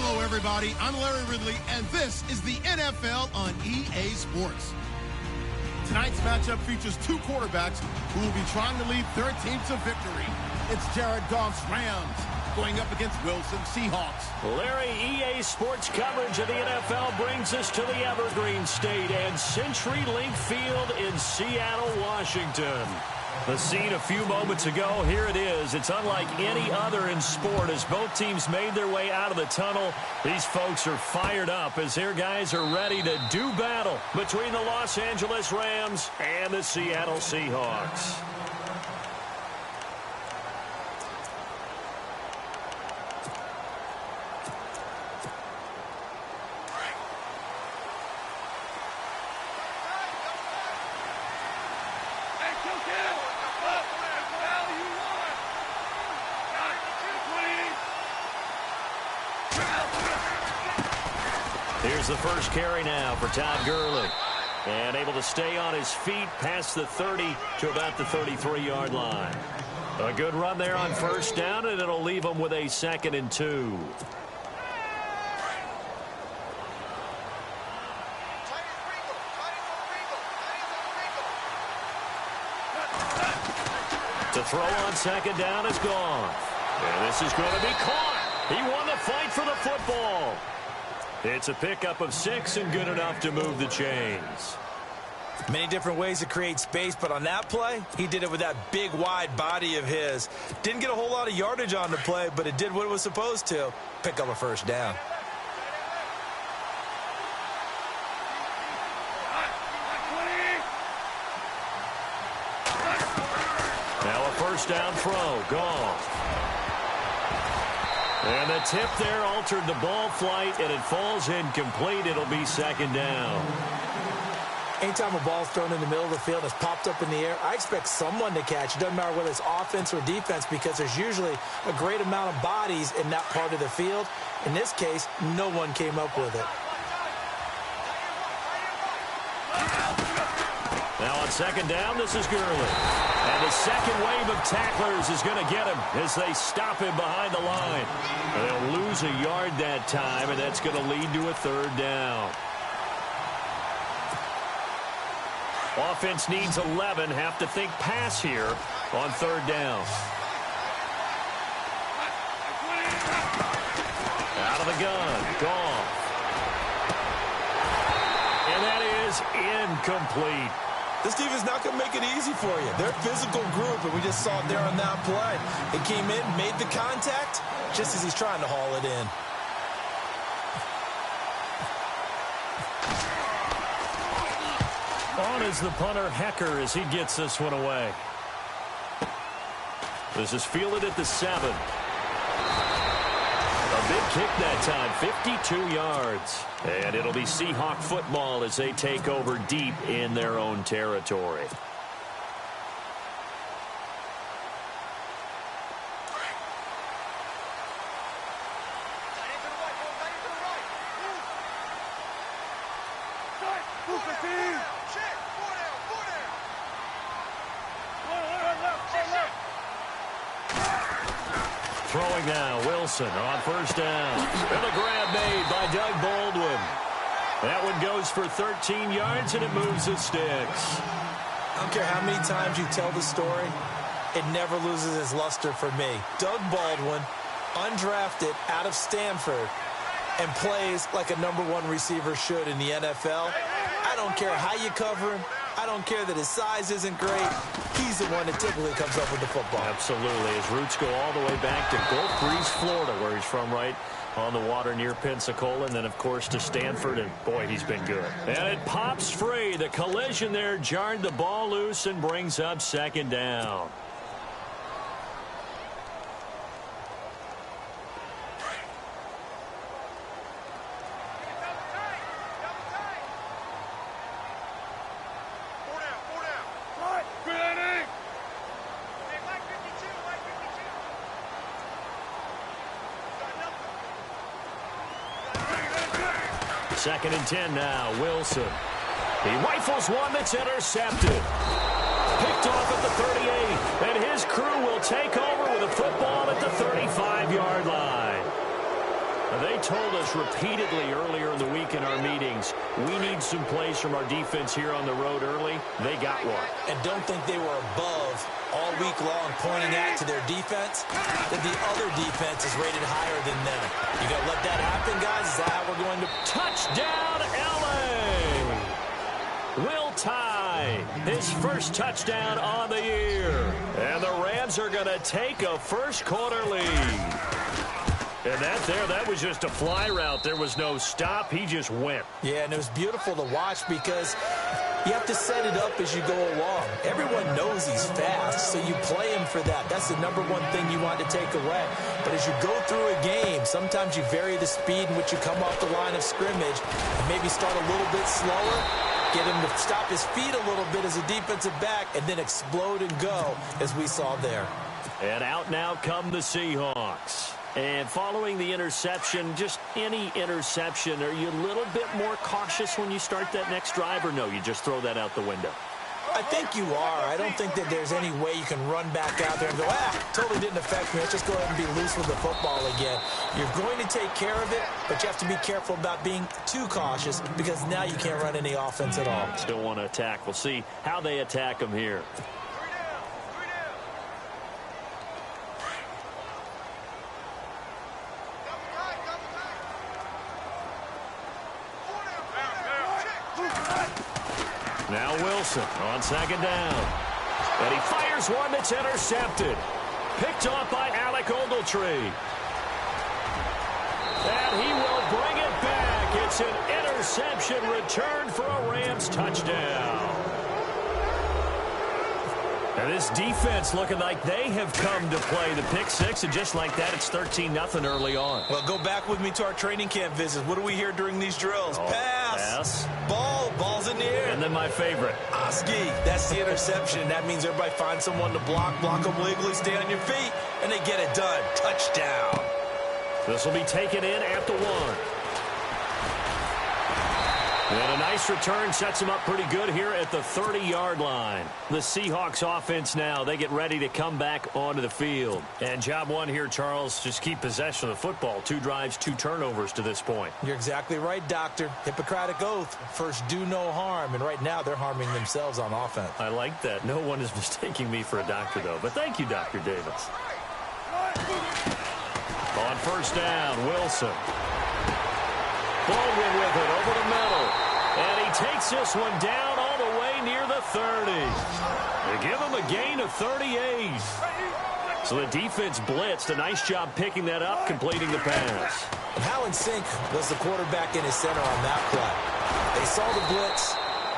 Hello, everybody. I'm Larry Ridley, and this is the NFL on EA Sports. Tonight's matchup features two quarterbacks who will be trying to lead their team to victory. It's Jared Goff's Rams going up against Wilson's Seahawks. Larry, EA Sports coverage of the NFL brings us to the Evergreen State and CenturyLink Field in Seattle, Washington. The scene a few moments ago, here it is. It's unlike any other in sport as both teams made their way out of the tunnel. These folks are fired up as their guys are ready to do battle between the Los Angeles Rams and the Seattle Seahawks. Here's the first carry now for Todd Gurley. And able to stay on his feet past the 30 to about the 33-yard line. A good run there on first down, and it'll leave him with a 2nd and 2. To throw on 2nd down is gone. And this is going to be caught. He won the fight for the football. It's a pickup of 6 and good enough to move the chains. Many different ways to create space, but on that play, he did it with that big, wide body of his. Didn't get a whole lot of yardage on the play, but it did what it was supposed to. Pick up a first down. Now a first down throw. Gone. And the tip there altered the ball flight, and it falls incomplete. It'll be 2nd down. Anytime a ball's thrown in the middle of the field, it's popped up in the air, I expect someone to catch. It doesn't matter whether it's offense or defense because there's usually a great amount of bodies in that part of the field. In this case, no one came up with it. Now on 2nd down, this is Gurley. And the second wave of tacklers is going to get him as they stop him behind the line. They'll lose a yard that time, and that's going to lead to a 3rd down. Offense needs 11. Have to think pass here on 3rd down. Out of the gun. Gone. And that is incomplete. This defense is not going to make it easy for you. They're a physical group, and we just saw it there on that play. It came in, made the contact, just as he's trying to haul it in. On is the punter, Hecker, as he gets this one away. This is fielded at the 7. A big kick that time, 52 yards. And it'll be Seahawk football as they take over deep in their own territory. Throwing now, Wilson on first down. And the grab made by Doug Baldwin. That one goes for 13 yards, and it moves the sticks. I don't care how many times you tell the story, it never loses its luster for me. Doug Baldwin, undrafted out of Stanford, and plays like a #1 receiver should in the NFL. I don't care how you cover him. I don't care that his size isn't great. He's the one that typically comes up with the football. Absolutely. His roots go all the way back to Gulf Breeze, Florida, where he's from, right on the water near Pensacola. And then, of course, to Stanford. And, boy, he's been good. And it pops free. The collision there jarred the ball loose and brings up 2nd down. Second and 10 now. Wilson. He rifles one that's intercepted. Picked off at the 38. And his crew will take over with a football at the 35-yard line. They told us repeatedly earlier in the week in our meetings, we need some plays from our defense here on the road early. They got one. And don't think they were above all week long pointing out to their defense that the other defense is rated higher than them. You got to let that happen, guys. Is that how we're going to... Touchdown, L.A. Will Tye, his first touchdown on the year. And the Rams are going to take a first-quarter lead. And that was just a fly route. There was no stop. He just went. Yeah, and it was beautiful to watch because you have to set it up as you go along. Everyone knows he's fast, so you play him for that. That's the number one thing you want to take away. But as you go through a game, sometimes you vary the speed in which you come off the line of scrimmage and maybe start a little bit slower, get him to stop his feet a little bit as a defensive back, and then explode and go, as we saw there. And out now come the Seahawks. And following the interception, just any interception, are you a little bit more cautious when you start that next drive, or no, you just throw that out the window? I think you are. I don't think that there's any way you can run back out there and go, totally didn't affect me. Let's just go ahead and be loose with the football again. You're going to take care of it, but you have to be careful about being too cautious because now you can't run any offense at all. Still want to attack. We'll see how they attack them here. Now Wilson on second down. And he fires one that's intercepted. Picked off by Alec Ogletree. And he will bring it back. It's an interception return for a Rams touchdown. And this defense looking like they have come to play the pick six, and just like that, it's 13-0 early on. Well, go back with me to our training camp visits. What do we hear during these drills? Pass. Ball's in the air. And then my favorite. Oski. That's the interception. That means everybody finds someone to block them legally, stay on your feet, and they get it done. Touchdown. This will be taken in at the 1. And a nice return sets them up pretty good here at the 30-yard line. The Seahawks offense now, they get ready to come back onto the field. And job one here, Charles, just keep possession of the football. 2 drives, 2 turnovers to this point. You're exactly right, Doctor. Hippocratic oath. First, do no harm. And right now, they're harming themselves on offense. I like that. No one is mistaking me for a doctor, though. But thank you, Dr. Davis. On first down, Wilson. Baldwin with it over the middle. And he takes this one down all the way near the 30. They give him a gain of 38. So the defense blitzed. A nice job picking that up, completing the pass. And Howland Sink was the quarterback in his center on that play. They saw the blitz,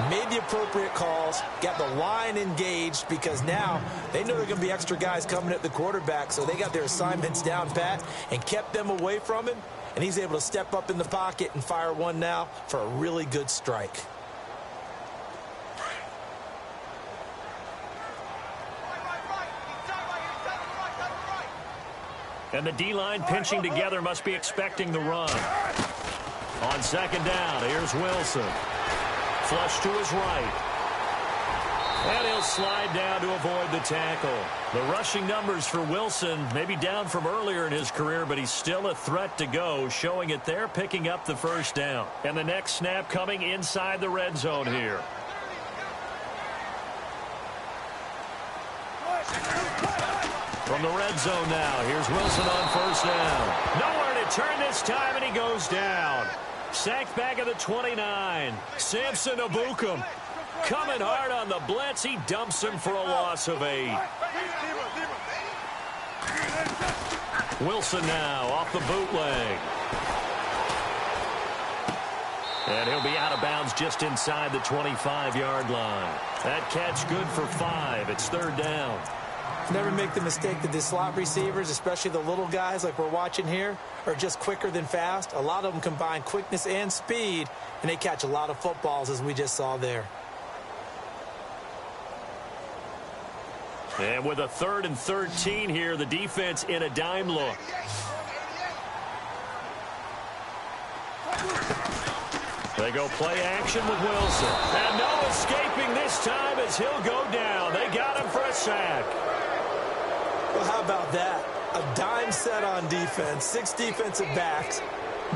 made the appropriate calls, got the line engaged because now they know there are going to be extra guys coming at the quarterback, so they got their assignments down pat and kept them away from him. And he's able to step up in the pocket and fire one now for a really good strike. And the D-line pinching together, must be expecting the run. On second down, here's Wilson. Flush to his right. And he'll slide down to avoid the tackle. The rushing numbers for Wilson may be down from earlier in his career, but he's still a threat to go, showing it there, picking up the first down. And the next snap coming inside the red zone here. From the red zone now, here's Wilson on first down. Nowhere to turn this time, and he goes down. Sacked back at the 29. Samson Abukum coming hard on the blitz. He dumps him for a loss of 8. Wilson now off the bootleg. And he'll be out of bounds just inside the 25-yard line. That catch good for 5. It's third down. Never make the mistake that the slot receivers, especially the little guys like we're watching here, are just quicker than fast. A lot of them combine quickness and speed, and they catch a lot of footballs, as we just saw there. And with a 3rd and 13 here, the defense in a dime look. They go play action with Wilson. And no escaping this time as he'll go down. They got him for a sack. Well, how about that? a dime set on defense, 6 defensive backs.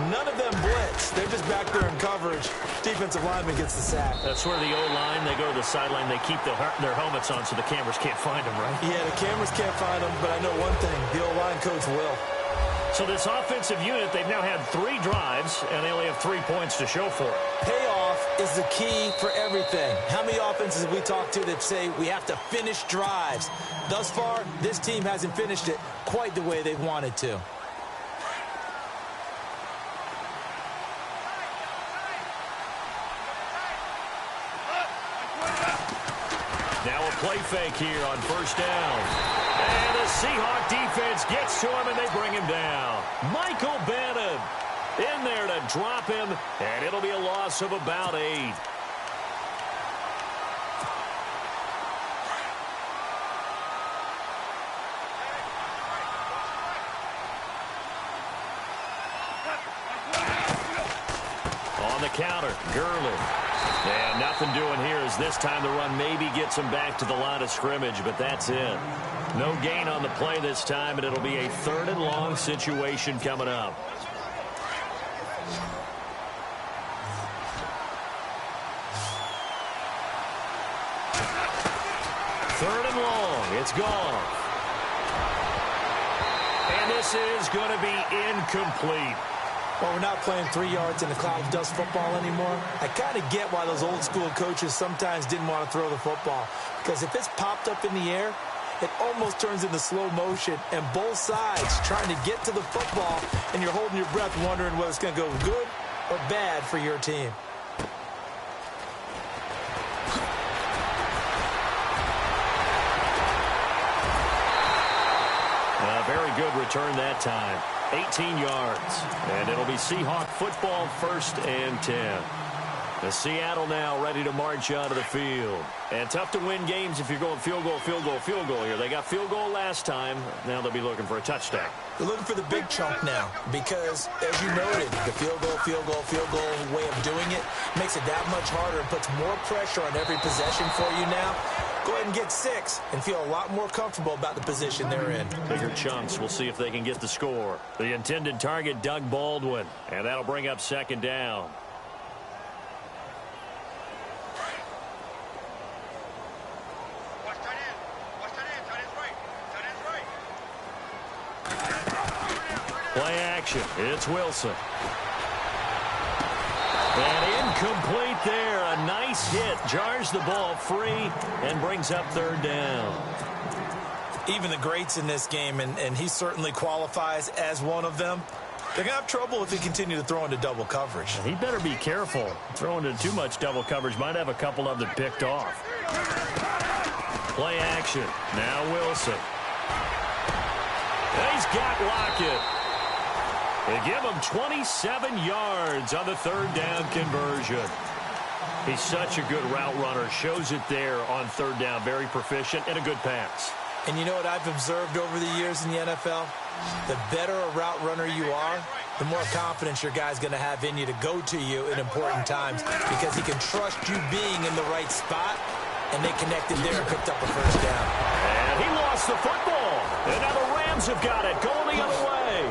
None of them blitz. They're just back there in coverage. Defensive lineman gets the sack. That's where the O-line, they go to the sideline, they keep their helmets on so the cameras can't find them, right? Yeah, the cameras can't find them, but I know one thing. The O-line coach will. So this offensive unit, they've now had 3 drives, and they only have 3 points to show for it. Payoff is the key for everything. How many offenses have we talked to that say we have to finish drives? Thus far, this team hasn't finished it quite the way they've wanted to. Now a play fake here on first down. And the Seahawks defense gets to him, and they bring him down. Michael Bannon in there to drop him, and it'll be a loss of about 8. On the counter, Gurley. And nothing doing here as this time the run maybe gets him back to the line of scrimmage, but that's it. No gain on the play this time, and it'll be a 3rd and long situation coming up. 3rd and long. It's gone. And this is going to be incomplete. Well, we're not playing 3 yards in a cloud of dust football anymore. I kind of get why those old school coaches sometimes didn't want to throw the football. Because if it's popped up in the air, it almost turns into slow motion. And both sides trying to get to the football, and you're holding your breath wondering whether it's going to go good or bad for your team. A very good return that time. 18 yards. And it'll be Seahawk football, 1st and 10. The Seattle now ready to march out of the field. And tough to win games if you're going field goal, field goal, field goal here. They got field goal last time. Now they'll be looking for a touchdown. They're looking for the big chunk now because, as you noted, the field goal, field goal, field goal way of doing it makes it that much harder and puts more pressure on every possession for you now. Go ahead and get 6 and feel a lot more comfortable about the position they're in. Bigger chunks. We'll see if they can get the score. The intended target, Doug Baldwin. And that'll bring up 2nd down. Play action. It's Wilson. And incomplete there. A nice hit. Jars the ball free and brings up 3rd down. Even the greats in this game, and he certainly qualifies as one of them, they're going to have trouble if they continue to throw into double coverage. He better be careful. Throwing into too much double coverage might have a couple of them picked off. Play action. Now Wilson. And he's got Lockett. They give him 27 yards on the 3rd down conversion. He's such a good route runner. Shows it there on 3rd down. Very proficient and a good pass. And you know what I've observed over the years in the NFL? The better a route runner you are, the more confidence your guy's going to have in you to go to you in important times because he can trust you being in the right spot, and they connected there and picked up a 1st down. And he lost the football. And now the Rams have got it. Going the other way.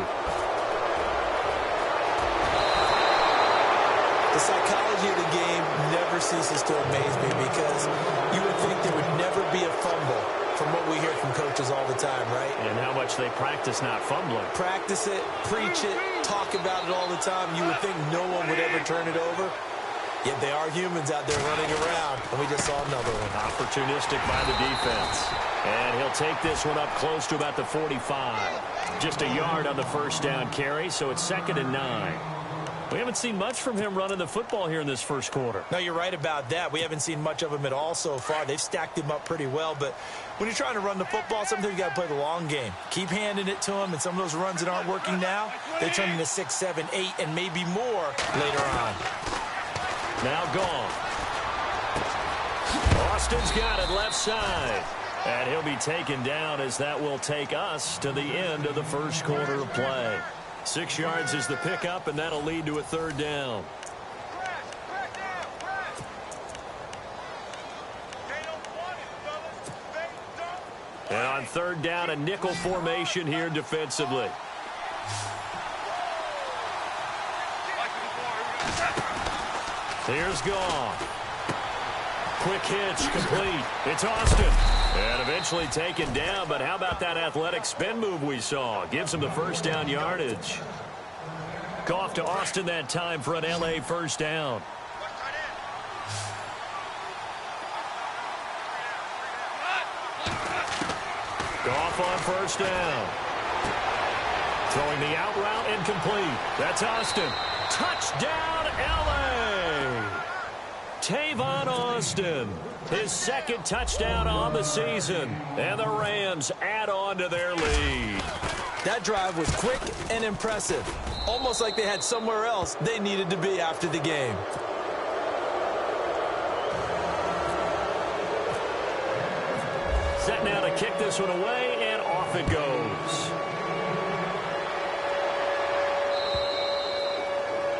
The psychology of the game never ceases to amaze me because you would think there would never be a fumble from what we hear from coaches all the time, right? And how much they practice not fumbling. Practice it, preach it, talk about it all the time. You would think no one would ever turn it over. Yet they are humans out there running around, and we just saw another one. Opportunistic by the defense. And he'll take this one up close to about the 45. Just a yard on the 1st down carry, so it's 2nd and 9. We haven't seen much from him running the football here in this 1st quarter. No, you're right about that. We haven't seen much of him at all so far. They've stacked him up pretty well, but when you're trying to run the football, sometimes you got to play the long game. Keep handing it to him, and some of those runs that aren't working now, they turn into 6, 7, 8, and maybe more later on. Now gone. Austin's got it left side. And he'll be taken down as that will take us to the end of the 1st quarter of play. 6 yards is the pickup, and that'll lead to a 3rd down. And on on third down, a nickel formation here defensively. Here's Goff. Quick hitch, complete. It's Austin. And eventually taken down, but how about that athletic spin move we saw? Gives him the first down yardage. Goff to Austin that time for an LA first down. Goff on first down. Throwing the out route incomplete. That's Austin. Touchdown, LA! Tavon Austin, his second touchdown on the season. And the Rams add on to their lead. That drive was quick and impressive. Almost like they had somewhere else they needed to be after the game. Set now to kick this one away, and off it goes.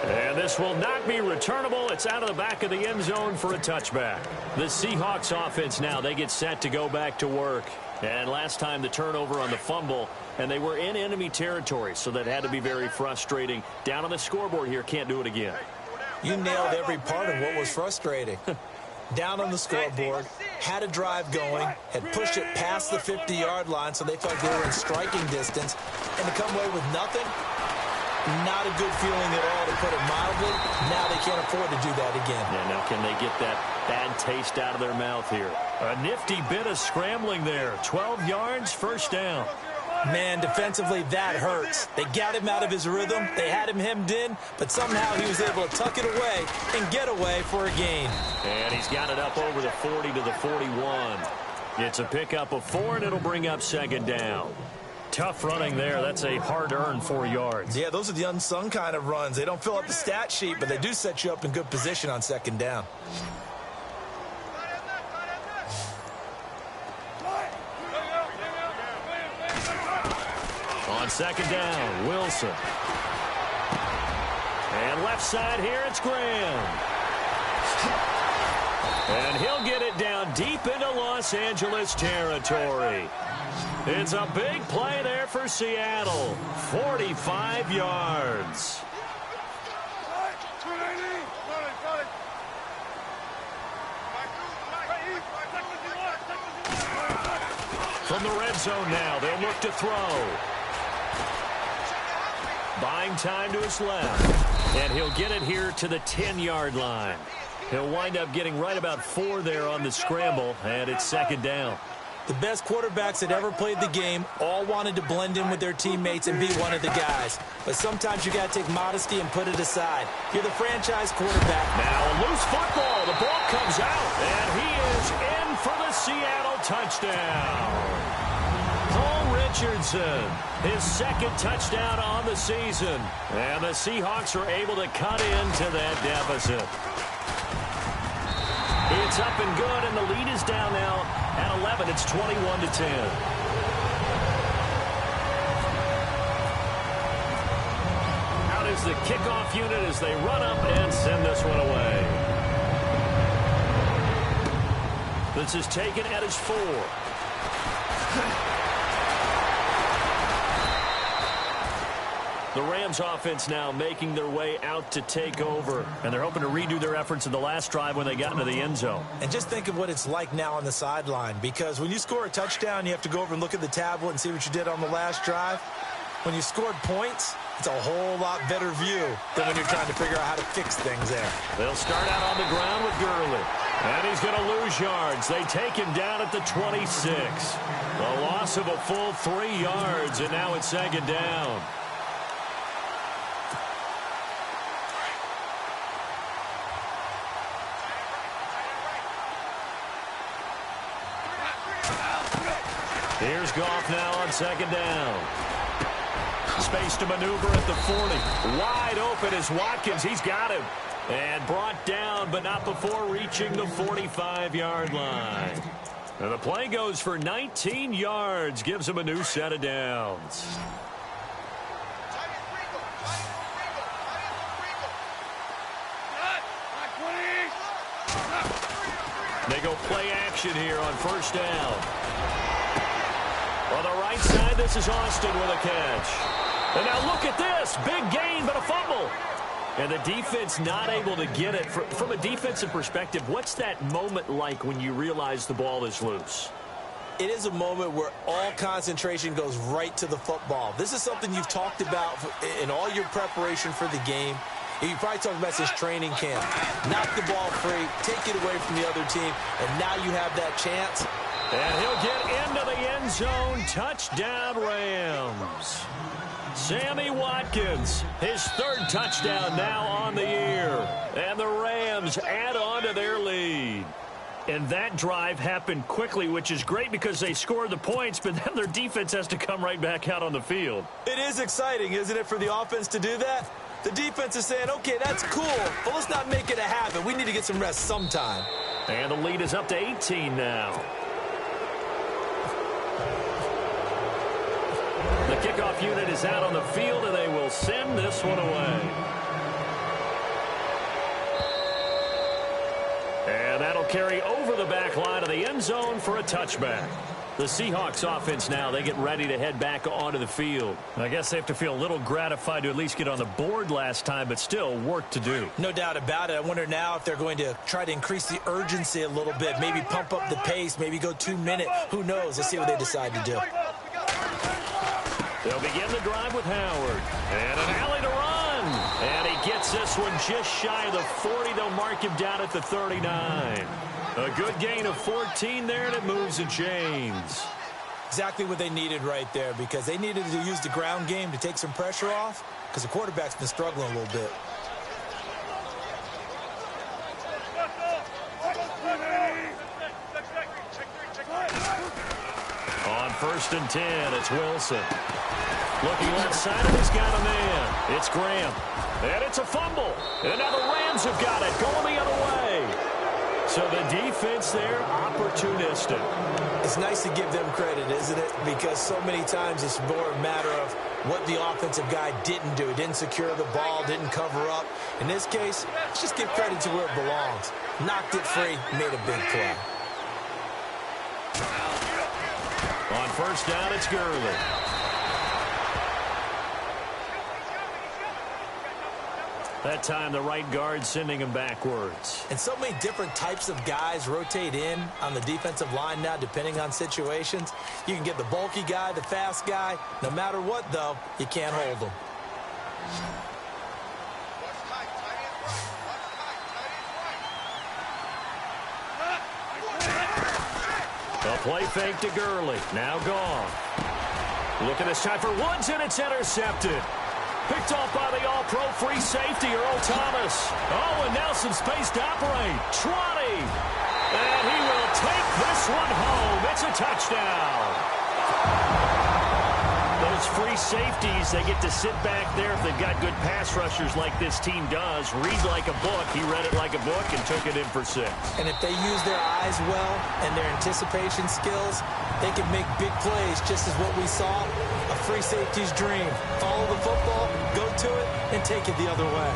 And this will not be returnable. It's out of the back of the end zone for a touchback. The Seahawks offense now, they get set to go back to work. And last time the turnover on the fumble, and they were in enemy territory, so that had to be very frustrating. Down on the scoreboard here, can't do it again. You nailed every part of what was frustrating. Down on the scoreboard, had a drive going, had pushed it past the 50-yard line, so they felt they were in striking distance, and to come away with nothing, not a good feeling at all, to put it mildly. Now they can't afford to do that again. Yeah, now can they get that bad taste out of their mouth here? A nifty bit of scrambling there. 12 yards, first down. Man, defensively, that hurts. They got him out of his rhythm. They had him hemmed in, but somehow he was able to tuck it away and get away for a gain. And he's got it up over the 40 to the 41. It's a pickup of 4, and it'll bring up second down. Tough running there. That's a hard-earned 4 yards. Yeah, those are the unsung kind of runs. They don't fill up the stat sheet, but they do set you up in good position on second down. On second down, Wilson. And left side here, it's Graham. And he'll get it down deep into Los Angeles territory. It's a big play there for Seattle. 45 yards. From the red zone now, they'll look to throw. Buying time to his left. And he'll get it here to the 10-yard line. He'll wind up getting right about 4 there on the scramble, and it's second down. The best quarterbacks that ever played the game all wanted to blend in with their teammates and be one of the guys. But sometimes you got to take modesty and put it aside. You're the franchise quarterback. Now a loose football. The ball comes out, and he is in for the Seattle touchdown. Richardson, his second touchdown on the season. And the Seahawks are able to cut into that deficit. It's up and good, and the lead is down now at 11. It's 21-10. Out is the kickoff unit as they run up and send this one away. This is taken at his 4. The Rams offense now making their way out to take over. And they're hoping to redo their efforts in the last drive when they got into the end zone. And just think of what it's like now on the sideline. Because when you score a touchdown, you have to go over and look at the tablet and see what you did on the last drive. When you scored points, it's a whole lot better view than when you're trying to figure out how to fix things there. They'll start out on the ground with Gurley. And he's going to lose yards. They take him down at the 26. A loss of a full 3 yards, and now it's second down. Here's Goff now on second down. Space to maneuver at the 40. Wide open is Watkins. He's got him. And brought down, but not before reaching the 45-yard line. And the play goes for 19 yards. Gives him a new set of downs. They go play action here on first down. On the right side, this is Austin with a catch. And now look at this. Big gain, but a fumble. And the defense not able to get it. From a defensive perspective, what's that moment like when you realize the ball is loose? It is a moment where all concentration goes right to the football. This is something you've talked about in all your preparation for the game. You probably talked about since training camp. Knock the ball free, take it away from the other team, and now you have that chance. And he'll get into the end zone. Touchdown, Rams. Sammy Watkins, his third touchdown now on the year. And the Rams add on to their lead. And that drive happened quickly, which is great because they scored the points, but then their defense has to come right back out on the field. It is exciting, isn't it, for the offense to do that? The defense is saying, okay, that's cool, but let's not make it a habit. We need to get some rest sometime. And the lead is up to 18 now. The kickoff unit is out on the field, and they will send this one away. And that'll carry over the back line of the end zone for a touchback. The Seahawks offense now, they get ready to head back onto the field. I guess they have to feel a little gratified to at least get on the board last time, but still work to do. No doubt about it. I wonder now if they're going to try to increase the urgency a little bit, maybe pump up the pace, maybe go 2 minute. Who knows? Let's see what they decide to do. They'll begin the drive with Howard. And an alley to run. And he gets this one just shy of the 40. They'll mark him down at the 39. A good gain of 14 there, and it moves the chains. Exactly what they needed right there, because they needed to use the ground game to take some pressure off, because the quarterback's been struggling a little bit. On 1st and 10, it's Wilson. Looking left side, and he's got a man. It's Graham. And it's a fumble. And now the Rams have got it, going the other way. So the defense there, opportunistic. It's nice to give them credit, isn't it? Because so many times it's more a matter of what the offensive guy didn't do. He didn't secure the ball, didn't cover up. In this case, let's just give credit to where it belongs. Knocked it free, made a big play. On 1st down, it's Gurley. That time, the right guard sending him backwards. And so many different types of guys rotate in on the defensive line now, depending on situations. You can get the bulky guy, the fast guy. No matter what, though, you can't hold them. A play fake to Gurley. Now gone. Looking this time for Woods, and it's intercepted. Picked off by the all-pro free safety, Earl Thomas. Oh, and now some space to operate. 20. And he will take this one home. It's a touchdown. Those free safeties, they get to sit back there if they've got good pass rushers like this team does. Read like a book. He read it like a book and took it in for 6. And if they use their eyes well and their anticipation skills, they can make big plays, just as what we saw. A free safety's dream. Follow the football, go to it, and take it the other way.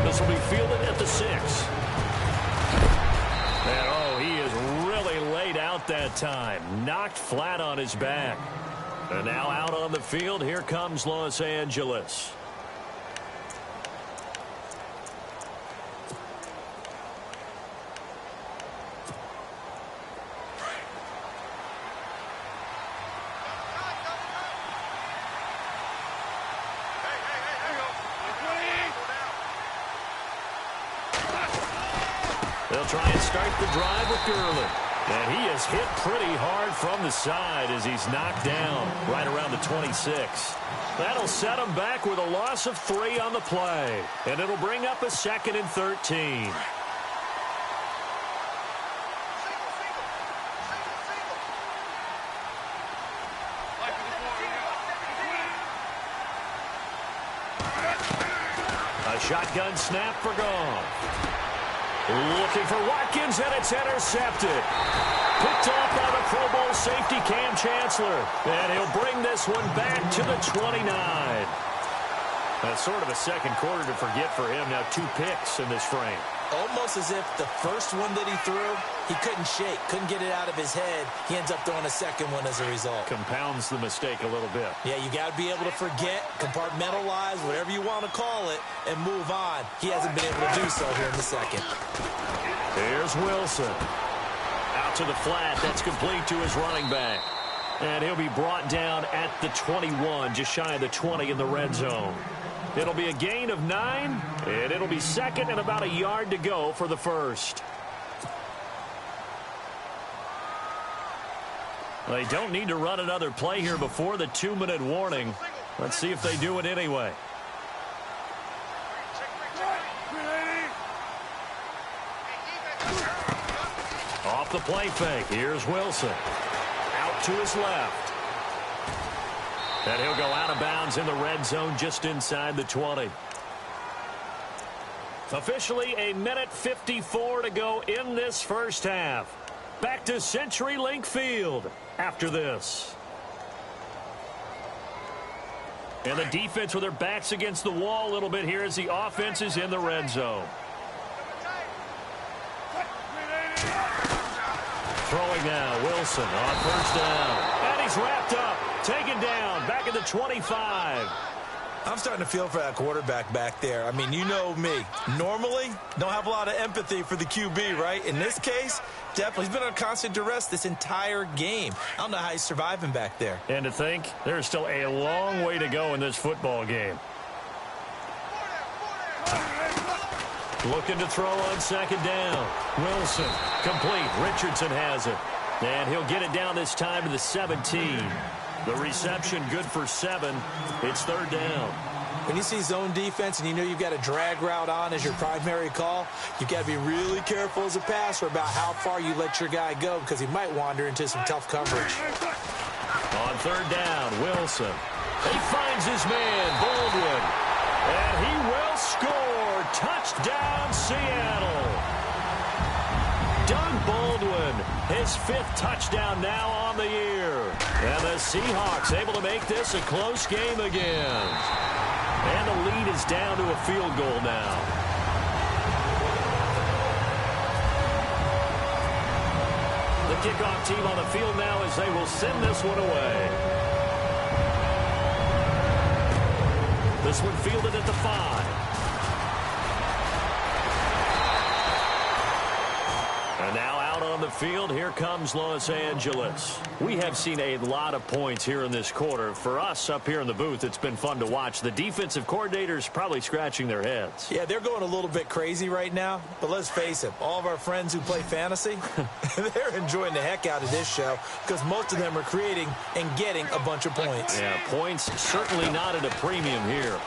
This will be fielded at the 6. And, oh, he is really laid out that time. Knocked flat on his back. And now out on the field, here comes Los Angeles. They'll try and start the drive with Gurley. And he is hit pretty hard from the side as he's knocked down right around the 26. That'll set him back with a loss of 3 on the play. And it'll bring up a 2nd and 13. A shotgun snap for Goff. Looking for Watkins, and it's intercepted. Picked off by the Pro Bowl safety Cam Chancellor. And he'll bring this one back to the 29. That's sort of a second quarter to forget for him. Now 2 picks in this frame. almost as if the first one that he threw, he couldn't shake, couldn't get it out of his head. He ends up throwing a second one as a result. Compounds the mistake a little bit. Yeah, you got to be able to forget, compartmentalize, whatever you want to call it, and move on. He hasn't been able to do so here in the second. Here's Wilson. Out to the flat. That's complete to his running back. And he'll be brought down at the 21, just shy of the 20 in the red zone. It'll be a gain of 9, and it'll be second and about a yard to go for the first. They don't need to run another play here before the 2-minute warning. Let's see if they do it anyway. Off the play fake. Here's Wilson. Out to his left. And he'll go out of bounds in the red zone just inside the 20. Officially a minute 54 to go in this first half. Back to CenturyLink Field after this. And the defense with their backs against the wall a little bit here as the offense is in the red zone. Throwing now, Wilson on first down. And he's wrapped up, taken down, back at the 25. I'm starting to feel for that quarterback back there. I mean, you know me. Normally, don't have a lot of empathy for the QB, right? In this case, definitely. He's been on constant duress this entire game. I don't know how he's surviving back there. And to think, there's still a long way to go in this football game. Looking to throw on second down. Wilson, complete. Richardson has it. And he'll get it down this time to the 17. The reception good for 7. It's third down. When you see zone defense and you know you've got a drag route on as your primary call, you've got to be really careful as a passer about how far you let your guy go because he might wander into some tough coverage. On third down, Wilson. He finds his man, Baldwin. And he will score. Touchdown, Seattle. Doug Baldwin, his 5th touchdown now on the year. And the Seahawks able to make this a close game again. And the lead is down to a field goal now. The kickoff team on the field now as they will send this one away. This one fielded at the 5. And now out on the field, here comes Los Angeles. We have seen a lot of points here in this quarter. For us up here in the booth, it's been fun to watch. The defensive coordinators probably scratching their heads. Yeah, they're going a little bit crazy right now. But let's face it, all of our friends who play fantasy, they're enjoying the heck out of this show because most of them are creating and getting a bunch of points. Yeah, points certainly not at a premium here.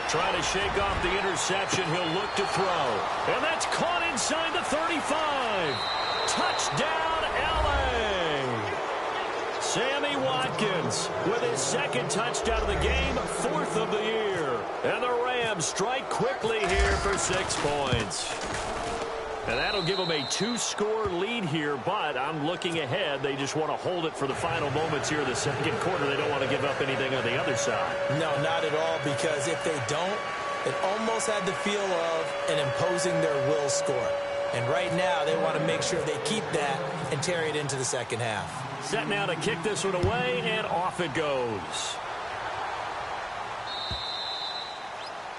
Trying to shake off the interception. He'll look to throw. And that's caught inside the 35. Touchdown, L.A. Sammy Watkins with his 2nd touchdown of the game, 4th of the year. And the Rams strike quickly here for 6 points. And that'll give them a 2-score lead here, but I'm looking ahead. They just want to hold it for the final moments here in the second quarter. They don't want to give up anything on the other side. No, not at all, because if they don't, it almost had the feel of an imposing their will score. And right now, they want to make sure they keep that and carry it into the second half. Set now to kick this one away, and off it goes.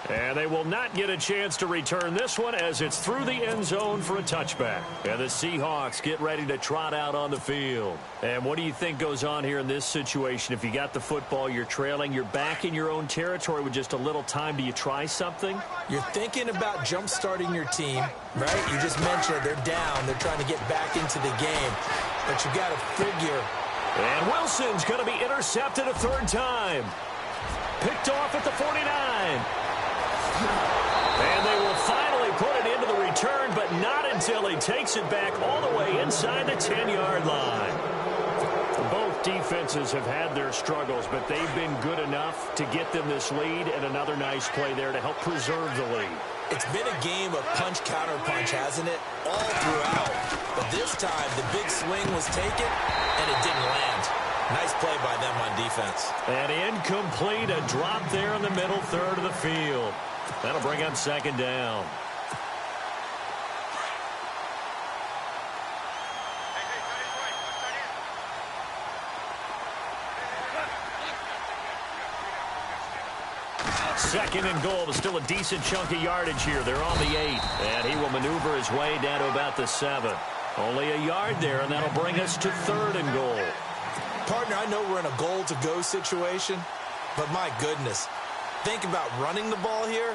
And they will not get a chance to return this one as it's through the end zone for a touchback. And the Seahawks get ready to trot out on the field. And what do you think goes on here in this situation? If you got the football, you're trailing, you're back in your own territory with just a little time. Do you try something? You're thinking about jump-starting your team, right? You just mentioned they're down. They're trying to get back into the game. But you got to figure. And Wilson's going to be intercepted a 3rd time. Picked off at the 49. And they will finally put it into the return, but not until he takes it back all the way inside the 10-yard line. Both defenses have had their struggles, but they've been good enough to get them this lead, and another nice play there to help preserve the lead. It's been a game of punch-counter-punch, hasn't it? All throughout. But this time, the big swing was taken, and it didn't land. Nice play by them on defense. And incomplete, a drop there in the middle third of the field. That'll bring up second down. Second and goal, but still a decent chunk of yardage here. They're on the 8, and he will maneuver his way down to about the 7. Only a yard there, and that'll bring us to third and goal. Partner, I know we're in a goal-to-go situation, but my goodness, think about running the ball here.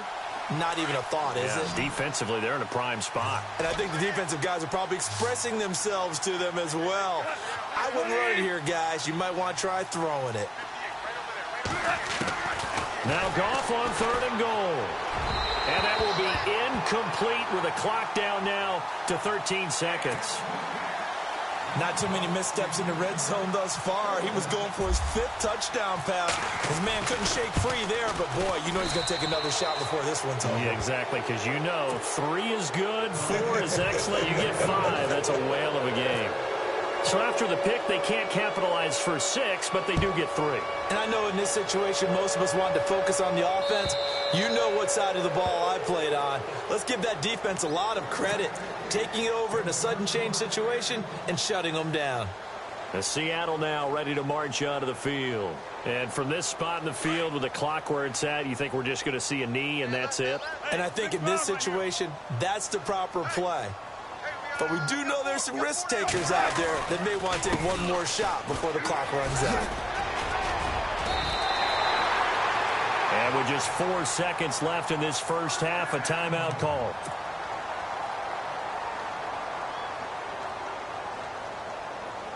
Not even a thought, is it? Defensively, they're in a prime spot. And I think the defensive guys are probably expressing themselves to them as well. I wouldn't run it here, guys. You might want to try throwing it. Now Goff on third and goal. And that will be incomplete with a clock down now to 13 seconds. Not too many missteps in the red zone thus far. He was going for his 5th touchdown pass. His man couldn't shake free there, but boy, you know he's going to take another shot before this one's over. Yeah, exactly, because you know 3 is good, 4 is excellent. You get 5. That's a whale of a game. So after the pick, they can't capitalize for 6, but they do get 3. And I know in this situation, most of us wanted to focus on the offense. You know what side of the ball I played on. Let's give that defense a lot of credit. Taking it over in a sudden change situation and shutting them down. The Seattle now ready to march onto the field. And from this spot in the field with the clock where it's at, you think we're just going to see a knee and that's it? And I think in this situation, that's the proper play. But we do know there's some risk takers out there that may want to take one more shot before the clock runs out. And with just 4 seconds left in this first half, a timeout call.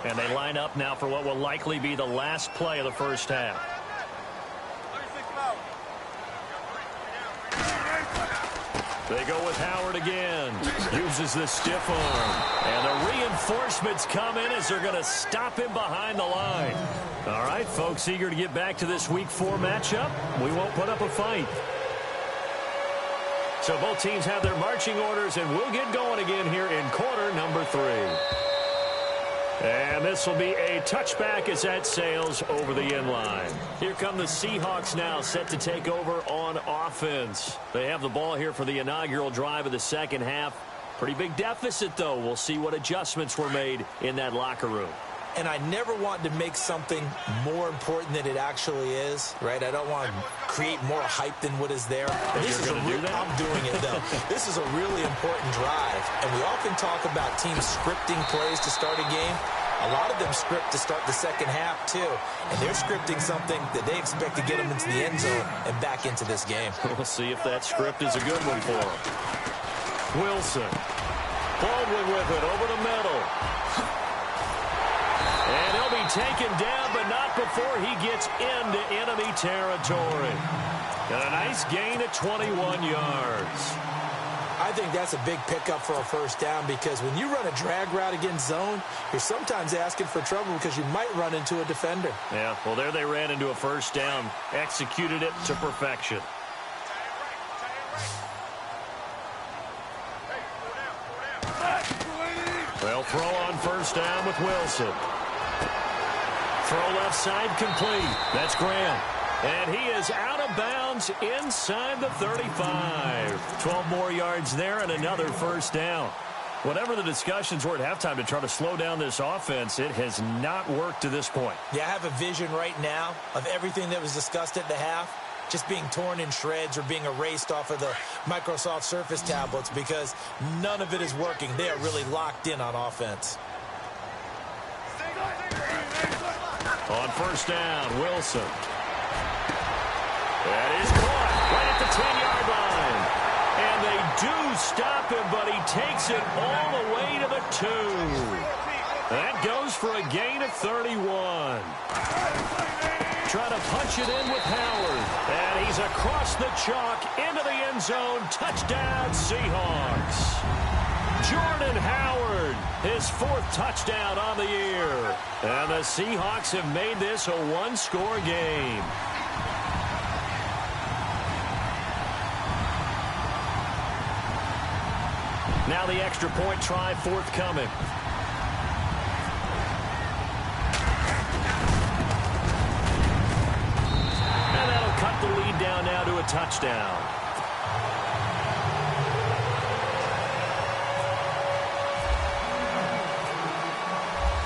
And they line up now for what will likely be the last play of the first half. They go with Howard again. Uses the stiff arm. And the reinforcements come in as they're going to stop him behind the line. All right, folks, eager to get back to this Week 4 matchup. We won't put up a fight. So both teams have their marching orders, and we'll get going again here in quarter number 3. And this will be a touchback as that sails over the end line. Here come the Seahawks now, set to take over on offense. They have the ball here for the inaugural drive of the second half. Pretty big deficit, though. We'll see what adjustments were made in that locker room. And I never want to make something more important than it actually is, right? I don't want to create more hype than what is there. This is I'm doing it, though. This is a really important drive. And we often talk about teams scripting plays to start a game. A lot of them script to start the second half, too. And they're scripting something that they expect to get them into the end zone and back into this game. We'll see if that script is a good one for them. Wilson. Baldwin with it over the middle. And he'll be taken down, but not before he gets into enemy territory. And a nice gain of 21 yards. I think that's a big pickup for a first down because when you run a drag route against zone, you're sometimes asking for trouble because you might run into a defender. Yeah, well, there they ran into a first down. Executed it to perfection. Well, throw on first down with Wilson. Throw left side complete. That's Graham. And he is out of bounds inside the 35. 12 more yards there and another first down. Whatever the discussions were at halftime to try to slow down this offense, it has not worked to this point. Yeah, I have a vision right now of everything that was discussed at the half just being torn in shreds or being erased off of the Microsoft Surface tablets because none of it is working. They are really locked in on offense. On first down, Wilson. That is caught right at the 10-yard line. And they do stop him, but he takes it all the way to the 2. That goes for a gain of 31. Trying to punch it in with Howard. And he's across the chalk into the end zone. Touchdown, Seahawks. Jordan Howard, his 4th touchdown on the year. And the Seahawks have made this a one-score game. Now the extra point try forthcoming. And that'll cut the lead down now to a touchdown.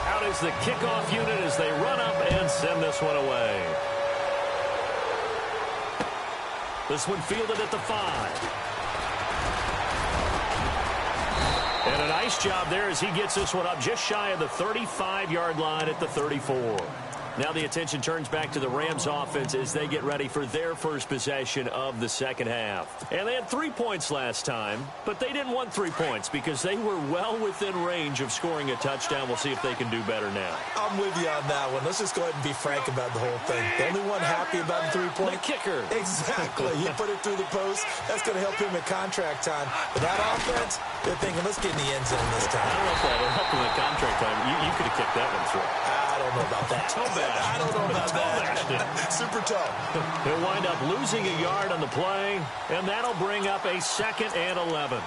Out is the kickoff unit as they run up and send this one away. This one fielded at the 5. And a nice job there as he gets this one up just shy of the 35-yard line at the 34. Now the attention turns back to the Rams offense as they get ready for their first possession of the second half. And they had 3 points last time, but they didn't want 3 points because they were well within range of scoring a touchdown. We'll see if they can do better now. I'm with you on that one. Let's just go ahead and be frank about the whole thing. The only one happy about the 3-point. The kicker. Exactly. He put it through the post. That's going to help him at contract time. But that offense, they're thinking, let's get in the end zone this time. I don't know if that helped him at contract time. You could have kicked that one through. I don't know about that. I don't know about that. Super tough. He'll wind up losing a yard on the play, and that'll bring up a 2nd and 11.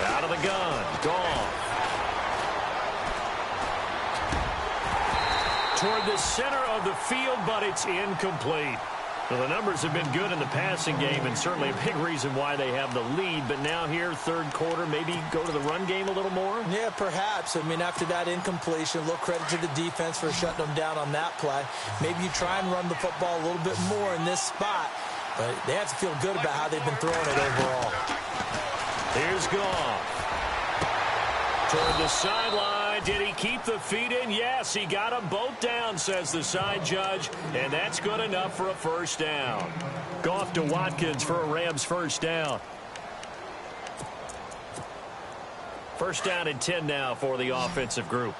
Out of the gun. Goff. Toward the center of the field, but it's incomplete. Well, the numbers have been good in the passing game and certainly a big reason why they have the lead. But now here, third quarter, maybe go to the run game a little more? Yeah, perhaps. I mean, after that incompletion, a little credit to the defense for shutting them down on that play. Maybe you try and run the football a little bit more in this spot. But they have to feel good about how they've been throwing it overall. Here's Goff. Toward the sideline. Did he keep the feet in? Yes, he got them both down, says the side judge. And that's good enough for a first down. Goff to Watkins for a Rams first down. First down and 10 now for the offensive group.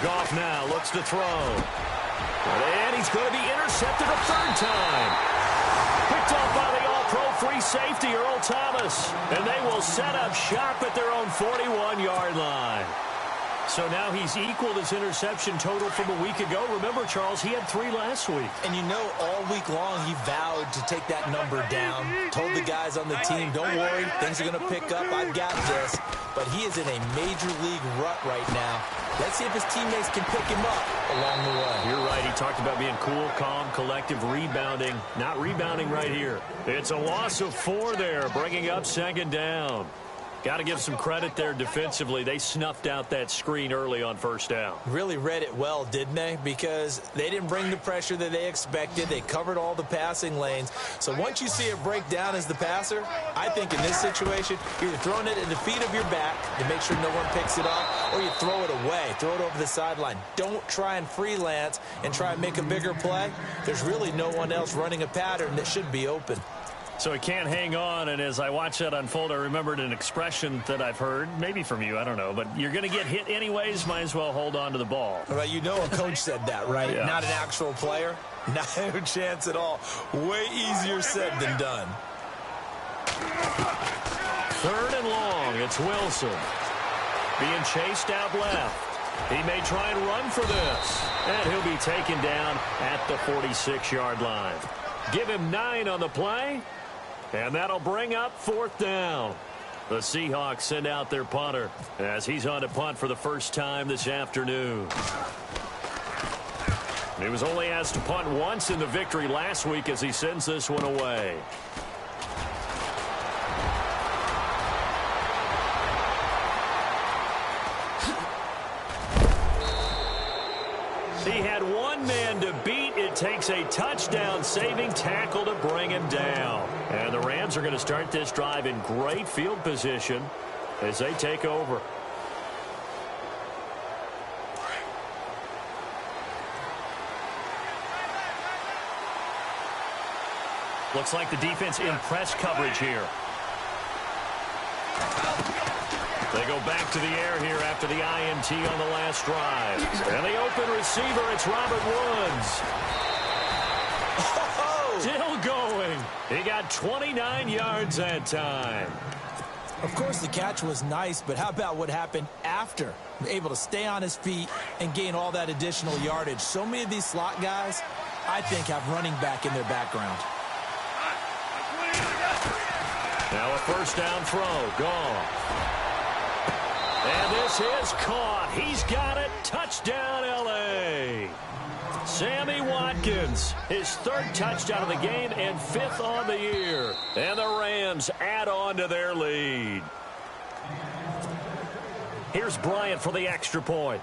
Goff now looks to throw. And he's going to be intercepted a third time. Picked off by the all-pro free safety, Earl Thomas. And they will set up shop at their own 41-yard line. So now he's equaled his interception total from a week ago. Remember, Charles, he had 3 last week. And you know, all week long he vowed to take that number down. Told the guys on the team, don't worry, things are going to pick up. I've got this. But he is in a major league rut right now. Let's see if his teammates can pick him up along the way. You're right. He talked about being cool, calm, collective, rebounding. Not rebounding right here. It's a loss of 4 there, bringing up 2nd down. Got to give some credit there defensively. They snuffed out that screen early on first down. Really read it well, didn't they? Because they didn't bring the pressure that they expected. They covered all the passing lanes. So once you see it break down as the passer, I think in this situation, you're either throwing it at the feet of your back to make sure no one picks it up, or you throw it away, throw it over the sideline. Don't try and freelance and try and make a bigger play. There's really no one else running a pattern that should be open. So he can't hang on, and as I watched that unfold, I remembered an expression that I've heard, maybe from you, I don't know, but you're going to get hit anyways, might as well hold on to the ball. Well, you know a coach said that, right? Yeah. Not an actual player. No chance at all. Way easier said than done. 3rd and long, it's Wilson. Being chased out left. He may try and run for this, and he'll be taken down at the 46-yard line. Give him 9 on the play. And that'll bring up 4th down. The Seahawks send out their punter as he's on to punt for the first time this afternoon. He was only asked to punt once in the victory last week as he sends this one away. He had one man to beat. It takes a touchdown-saving tackle to bring him down. And the Rams are going to start this drive in great field position as they take over. Looks like the defense in press coverage here. They go back to the air here after the INT on the last drive. And the open receiver, it's Robert Woods. Oh! Still going. He got 29 yards that time. Of course, the catch was nice, but how about what happened after? Able to stay on his feet and gain all that additional yardage. So many of these slot guys, I think, have running back in their background. Now a first down throw. Goff. And this is caught. He's got it. Touchdown, L.A. Sammy Watkins, his third touchdown of the game and fifth on the year. And the Rams add on to their lead. Here's Bryant for the extra point.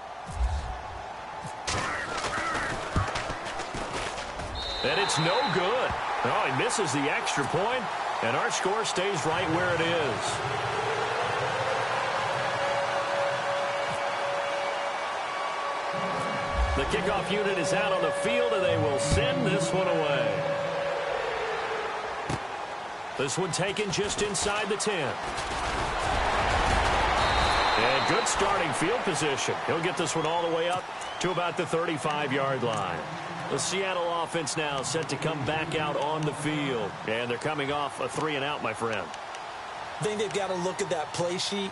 And it's no good. Oh, he misses the extra point, and our score stays right where it is. The kickoff unit is out on the field, and they will send this one away. This one taken just inside the 10. And good starting field position. He'll get this one all the way up to about the 35-yard line. The Seattle offense now set to come back out on the field. And they're coming off a 3-and-out, my friend. I think they've got to look at that play sheet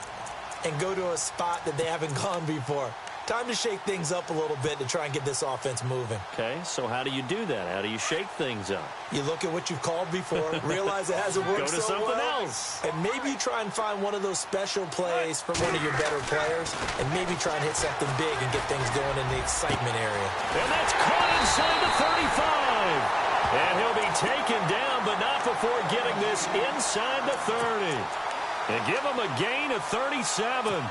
and go to a spot that they haven't gone before. Time to shake things up a little bit to try and get this offense moving. Okay, so how do you do that? How do you shake things up? You look at what you've called before, realize it hasn't worked Go to so something well, else. and maybe try and find one of those special plays from one of your better players, and maybe try and hit something big and get things going in the excitement area. And that's caught inside the 35. And he'll be taken down, but not before getting this inside the 30. And give him a gain of 37.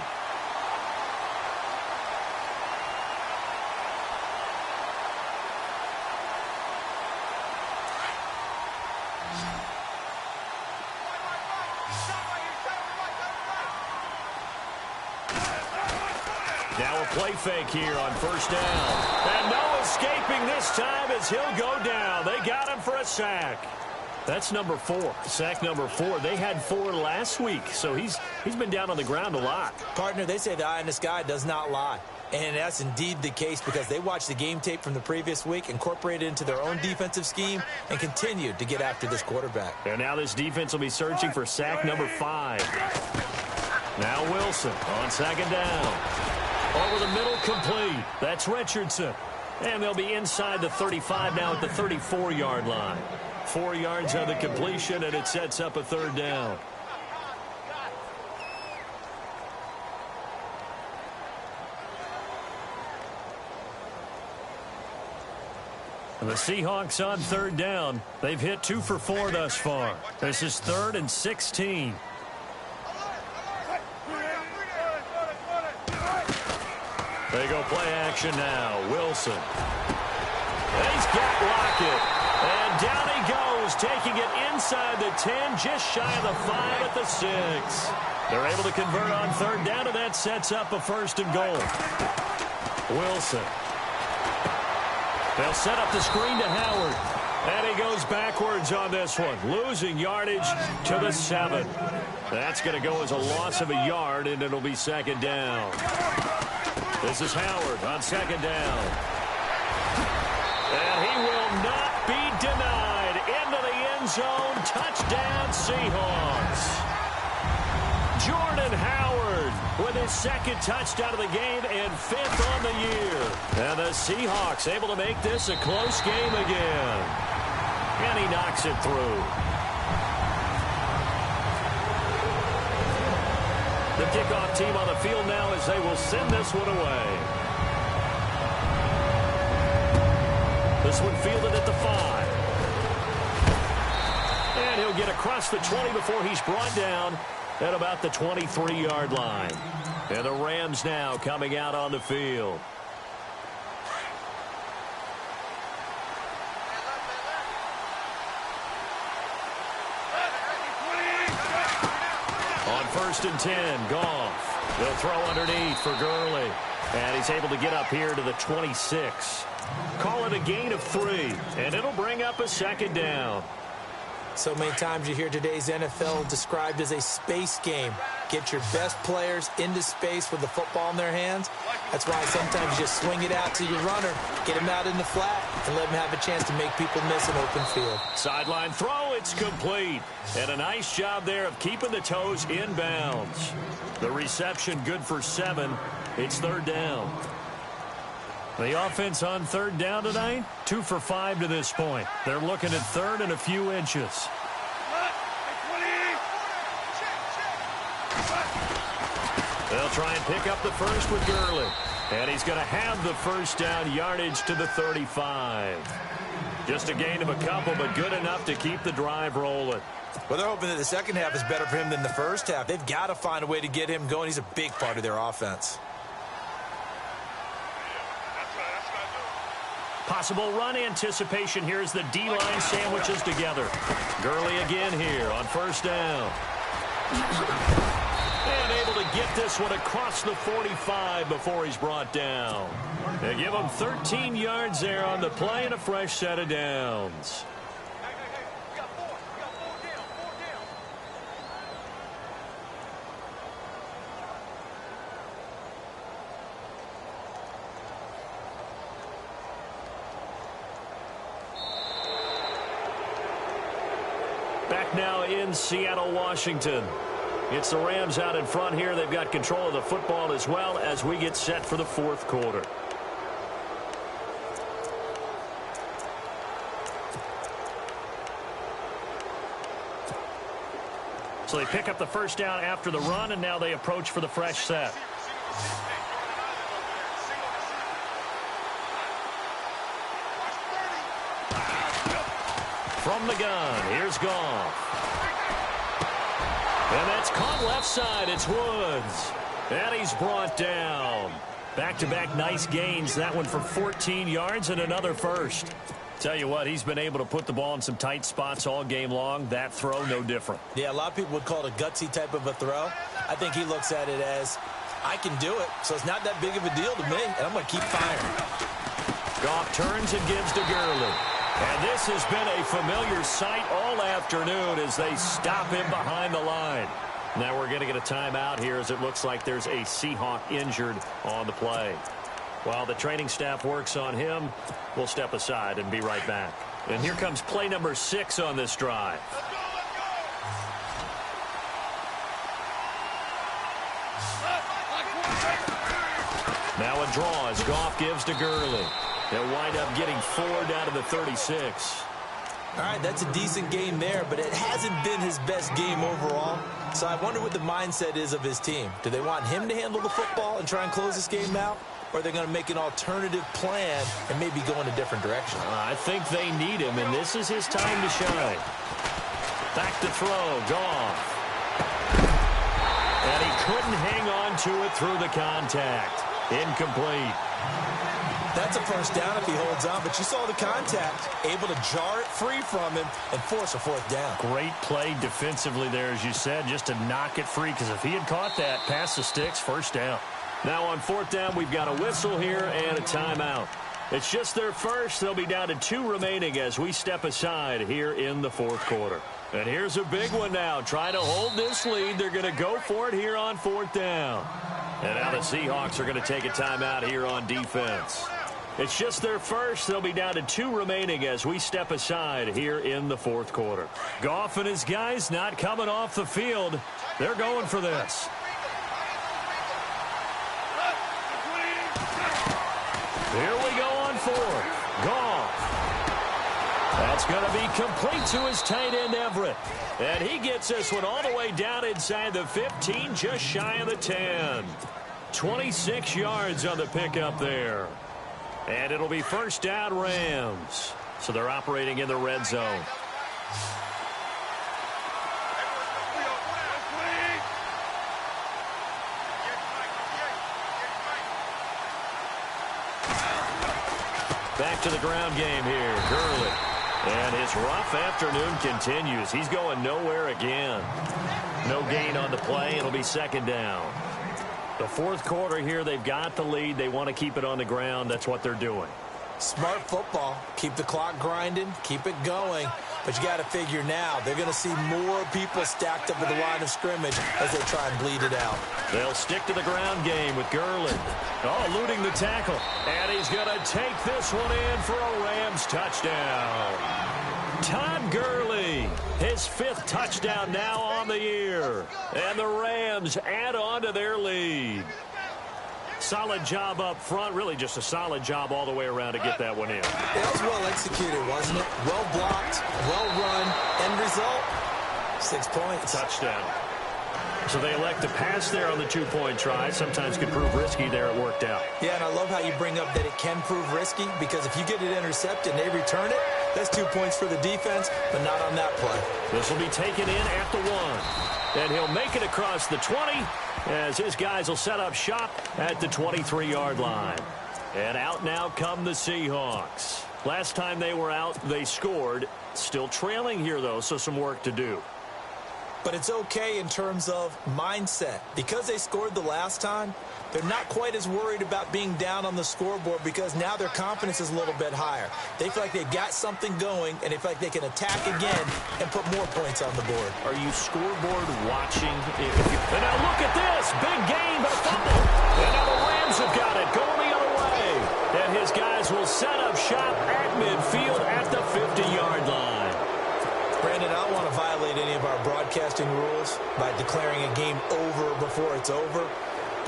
Now a play fake here on first down. And no escaping this time as he'll go down. They got him for a sack. That's number 4. Sack number 4. They had 4 last week, so he's been down on the ground a lot. Partner, they say the eye in the sky does not lie. And that's indeed the case because they watched the game tape from the previous week, incorporated it into their own defensive scheme, and continued to get after this quarterback. And now this defense will be searching for sack number 5. Now Wilson on second down. Over the middle, complete. That's Richardson. And they'll be inside the 35 now at the 34-yard line. 4 yards on the completion, and it sets up a third down. And the Seahawks on third down. They've hit 2 for 4 thus far. This is 3rd and 16. They go play action now. Wilson. He's got Lockett. And down he goes, taking it inside the 10, just shy of the 5 at the 6. They're able to convert on third down, and that sets up a 1st and goal. Wilson. They'll set up the screen to Howard. And he goes backwards on this one, losing yardage to the 7. That's going to go as a loss of a yard, and it'll be second down. This is Howard on second down. And he will not be denied. Into the end zone. Touchdown, Seahawks. Jordan Howard with his 2nd touchdown of the game and 5th on the year. And the Seahawks able to make this a close game again. And he knocks it through. The kickoff team on the field now as they will send this one away. This one fielded at the 5. And he'll get across the 20 before he's brought down at about the 23-yard line. And the Rams now coming out on the field. On 1st and 10, Goff. They'll throw underneath for Gurley. And he's able to get up here to the 26. Call it a gain of 3, and it'll bring up a second down. So many times you hear today's NFL described as a space game. Get your best players into space with the football in their hands. That's why sometimes you just swing it out to your runner, get him out in the flat, and let him have a chance to make people miss an open field. Sideline throw, it's complete. And a nice job there of keeping the toes in bounds. The reception good for 7. It's third down. The offense on third down tonight, 2 for 5 to this point. They're looking at 3rd and a few inches. They'll try and pick up the first with Gurley. And he's going to have the first down, yardage to the 35. Just a gain of a couple, but good enough to keep the drive rolling. Well, they're hoping that the second half is better for him than the first half. They've got to find a way to get him going. He's a big part of their offense. Possible run anticipation here as the D-line sandwiches together. Gurley again here on first down. And able to get this one across the 45 before he's brought down. They give him 13 yards there on the play and a fresh set of downs. Back now in Seattle, Washington. It's the Rams out in front here. They've got control of the football as well as we get set for the fourth quarter. So they pick up the first down after the run, and now they approach for the fresh set. From the gun, here's Goff. And that's caught left side. It's Woods. And he's brought down. Back-to-back nice gains. That one for 14 yards and another first. Tell you what, he's been able to put the ball in some tight spots all game long. That throw, no different. Yeah, a lot of people would call it a gutsy type of a throw. I think he looks at it as, I can do it, so it's not that big of a deal to me, and I'm going to keep firing. Goff turns and gives to Gurley. And this has been a familiar sight all afternoon as they stop him behind the line. Now we're going to get a timeout here as it looks like there's a Seahawk injured on the play. While the training staff works on him, we'll step aside and be right back. And here comes play number 6 on this drive. Now a draw as Goff gives to Gurley. They'll wind up getting 4 down to the 36. All right, that's a decent game there, but it hasn't been his best game overall. So I wonder what the mindset is of his team. Do they want him to handle the football and try and close this game out? Or are they going to make an alternative plan and maybe go in a different direction? I think they need him, and this is his time to shine. Back to throw, Goff. And he couldn't hang on to it through the contact. Incomplete. That's a first down if he holds on, but you saw the contact, able to jar it free from him and force a fourth down. Great play defensively there, as you said, just to knock it free, because if he had caught that, past the sticks, first down. Now on fourth down, we've got a whistle here and a timeout. It's just their first. They'll be down to 2 remaining as we step aside here in the fourth quarter. And here's a big one now. Trying to hold this lead. They're going to go for it here on fourth down. And now the Seahawks are going to take a timeout here on defense. It's just their first. They'll be down to 2 remaining as we step aside here in the fourth quarter. Goff and his guys not coming off the field. They're going for this. Here we go on fourth. Goff. That's going to be complete to his tight end, Everett. And he gets this one all the way down inside the 15, just shy of the 10. 26 yards on the pickup there. And it'll be first down Rams. So they're operating in the red zone. Back to the ground game here. Gurley. And his rough afternoon continues. He's going nowhere again. No gain on the play. It'll be second down. The fourth quarter here, they've got the lead. They want to keep it on the ground. That's what they're doing. Smart football. Keep the clock grinding. Keep it going. But you got to figure now, they're going to see more people stacked up at the line of scrimmage as they try and bleed it out. They'll stick to the ground game with Gurley. Oh, eluding the tackle. And he's going to take this one in for a Rams touchdown. Todd Gurley, his 5th touchdown now on the year. And the Rams add on to their lead. Solid job up front. Really just a solid job all the way around to get that one in. It was well executed, wasn't it? Well blocked, well run. End result, 6 points. Touchdown. So they elect to pass there on the two-point try. Sometimes could prove risky there. It worked out. Yeah, and I love how you bring up that it can prove risky, because if you get it intercepted and they return it, that's 2 points for the defense, but not on that play. This will be taken in at the 1. And he'll make it across the 20 as his guys will set up shop at the 23-yard line. And out now come the Seahawks. Last time they were out, they scored. Still trailing here, though, so some work to do. But it's okay in terms of mindset. Because they scored the last time, they're not quite as worried about being down on the scoreboard, because now their confidence is a little bit higher. They feel like they've got something going, and they feel like they can attack again and put more points on the board. Are you scoreboard watching? And now look at this. Big gain, but a fumble. And now the Rams have got it. Going the other way. And his guys will set up shop at midfield at the 50-yard line. Brandon, I don't want to violate any of our broadcasting rules by declaring a game over before it's over.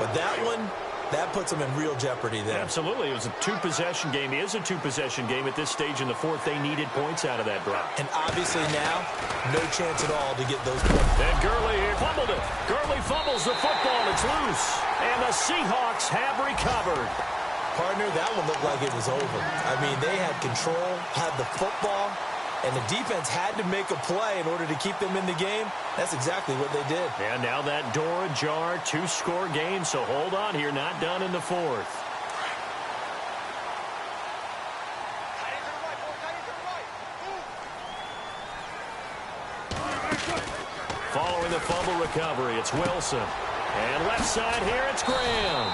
But that one, that puts them in real jeopardy there. Absolutely. It was a two-possession game. It is a two-possession game at this stage in the fourth. They needed points out of that drive. And obviously now, no chance at all to get those points. And Gurley here fumbled it. Gurley fumbles the football. It's loose. And the Seahawks have recovered. Partner, that one looked like it was over. I mean, they had control, had the football, and the defense had to make a play in order to keep them in the game. That's exactly what they did. And now that door ajar, two-score game, so hold on here, not done in the fourth. Following the fumble recovery, it's Wilson. And left side here, it's Graham.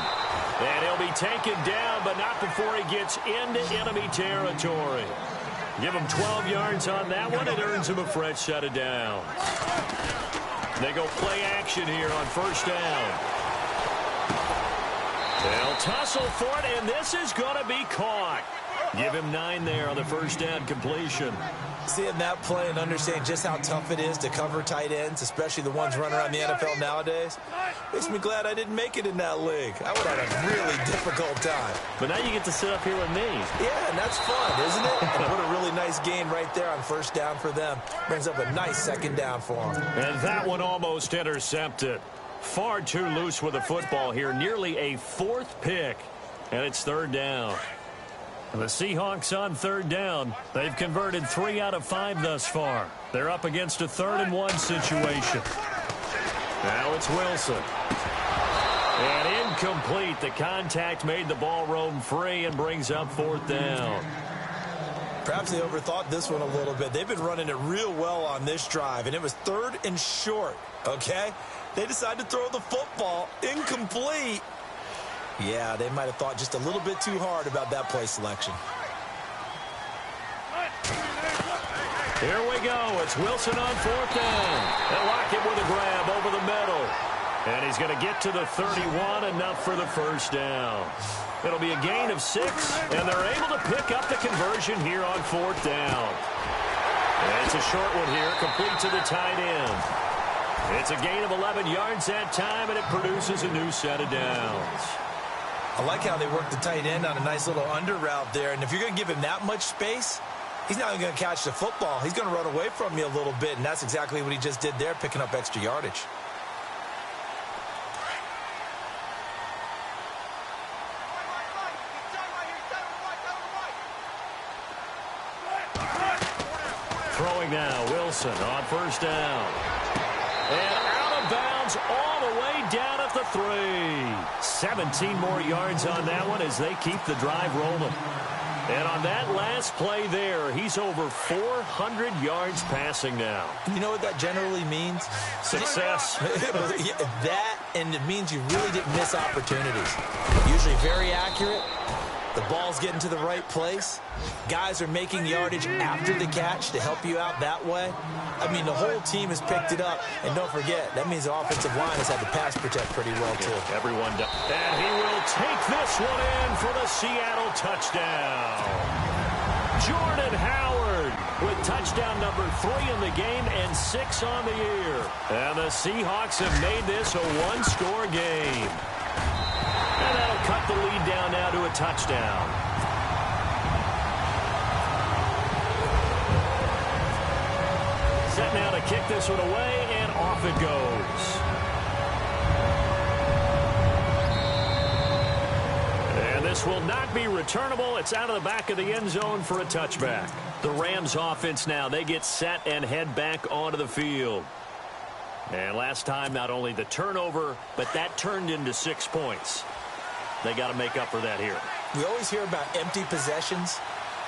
And he'll be taken down, but not before he gets into enemy territory. Give him 12 yards on that one. It earns him a fresh set of downs. They go play action here on first down. They'll tussle for it, and this is going to be caught. Give him 9 there on the first down completion. Seeing that play and understanding just how tough it is to cover tight ends, especially the ones running around the NFL nowadays, makes me glad I didn't make it in that league. I would have had a really difficult time. But now you get to sit up here with me. Yeah, and that's fun, isn't it? And put a really nice gain right there on first down for them. Brings up a nice second down for them. And that one almost intercepted. Far too loose with the football here. Nearly a fourth pick. And it's third down. The Seahawks on third down. They've converted 3 out of 5 thus far. They're up against a 3rd-and-1 situation. Now it's Wilson. And incomplete. The contact made the ball roam free and brings up 4th down. Perhaps they overthought this one a little bit. They've been running it real well on this drive, and it was 3rd and short, okay? They decided to throw the football incomplete. Yeah, they might have thought just a little bit too hard about that play selection. Here we go. It's Wilson on 4th down. They'll lock him with a grab over the middle. And he's going to get to the 31, enough for the first down. It'll be a gain of 6, and they're able to pick up the conversion here on 4th down. And it's a short one here, complete to the tight end. It's a gain of 11 yards that time, and it produces a new set of downs. I like how they work the tight end on a nice little under route there. And if you're going to give him that much space, he's not even going to catch the football. He's going to run away from you a little bit, and that's exactly what he just did there, picking up extra yardage. Throwing now, Wilson on first down. And out of bounds all the way down at the 3. 17 more yards on that one as they keep the drive rolling. And on that last play there, he's over 400 yards passing now. You know what that generally means? Success. That, and it means you really didn't miss opportunities. Usually very accurate. The ball's getting to the right place. Guys are making yardage after the catch to help you out that way. I mean, the whole team has picked it up. And don't forget, that means the offensive line has had to pass protect pretty well, too. Everyone does. And he will take this one in for the Seattle touchdown. Jordan Howard with touchdown number 3 in the game and 6 on the year. And the Seahawks have made this a one-score game. And that'll cut the lead down now to a touchdown. Set now to kick this one away, and off it goes. This will not be returnable. It's out of the back of the end zone for a touchback. The Rams offense now, they get set and head back onto the field. And last time, not only the turnover, but that turned into 6 points. They got to make up for that here. We always hear about empty possessions,